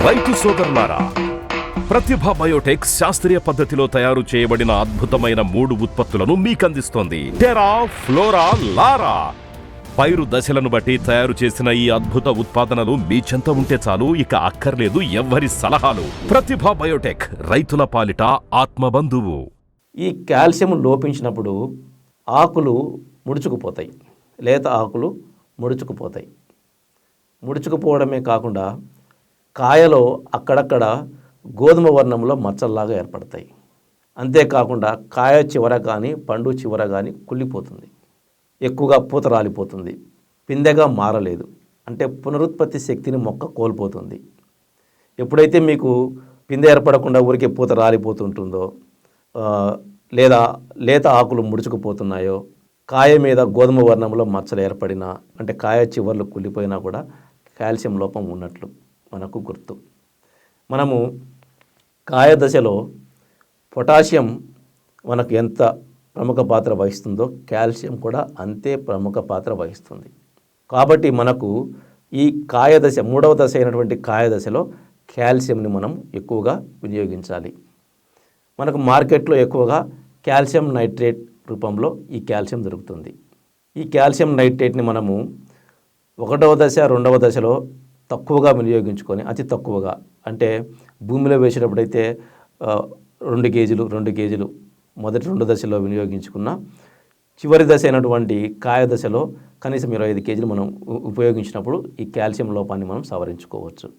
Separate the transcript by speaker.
Speaker 1: రైతు సోదరులారా, ప్రతిభ బయోటెక్ శాస్త్రీయ పద్ధతిలో తయారు చేయబడిన అద్భుతమైన 3 ఉత్పత్తులను మీకందిస్తోంది. టెరా, ఫ్లోరా, లారా. పైరు దశలను బట్టి తయారు చేసిన ఈ అద్భుత ఉత్పాదనలు మీ చెంత ఉంటే చాలు, ఇక అక్కర్లేదు ఎవ్వరి సలహాలు. ప్రతిభ బయోటెక్, రైతుల పాలిట ఆత్మబంధువు.
Speaker 2: ఈ కాల్షియం లోపించినప్పుడు ఆకులు ముడుచుకుపోతాయి, లేత ఆకులు ముడుచుకుపోతాయి. ముడుచుకుపోవడమే కాకుండా కాయలో అక్కడక్కడ గోధుమ వర్ణంలో మచ్చల్లాగా ఏర్పడతాయి. అంతేకాకుండా కాయ చివర కానీ పండు చివర కానీ కుళ్ళిపోతుంది, ఎక్కువగా పూత రాలిపోతుంది, పిందెగా మారలేదు. అంటే పునరుత్పత్తి శక్తిని మొక్క కోల్పోతుంది. ఎప్పుడైతే మీకు పిందె ఏర్పడకుండా ఊరికే పూత రాలిపోతుంటుందో, లేదా లేత ఆకులు ముడుచుకుపోతున్నాయో, కాయ మీద గోధుమ వర్ణంలో మచ్చలు ఏర్పడినా, అంటే కాయ చివర్లు కుళ్ళిపోయినా కూడా కాల్షియం లోపం ఉన్నట్లు మనకు గుర్తు. మనము కాయ దశలో పొటాషియం మనకు ఎంత ప్రముఖ పాత్ర వహిస్తుందో కాల్షియం కూడా అంతే ప్రముఖ పాత్ర వహిస్తుంది. కాబట్టి మనకు ఈ కాయ దశ, 3వ దశ అయినటువంటి కాయ దశలో కాల్షియంని మనం ఎక్కువగా వినియోగించాలి. మనకు మార్కెట్లో ఎక్కువగా కాల్షియం నైట్రేట్ రూపంలో ఈ కాల్షియం దొరుకుతుంది. ఈ కాల్షియం నైట్రేట్ని మనము 1వ దశ 2వ దశలో తక్కువగా వినియోగించుకొని, అతి తక్కువగా, అంటే భూమిలో వేసేటప్పుడైతే 2 కేజీలు మొదటి 2 దశలో వినియోగించుకున్న, చివరి దశ అయినటువంటి కాయ దశలో కనీసం 25 కేజీలు మనం ఉపయోగించినప్పుడు ఈ కాల్షియం లోపాన్ని మనం సవరించుకోవచ్చు.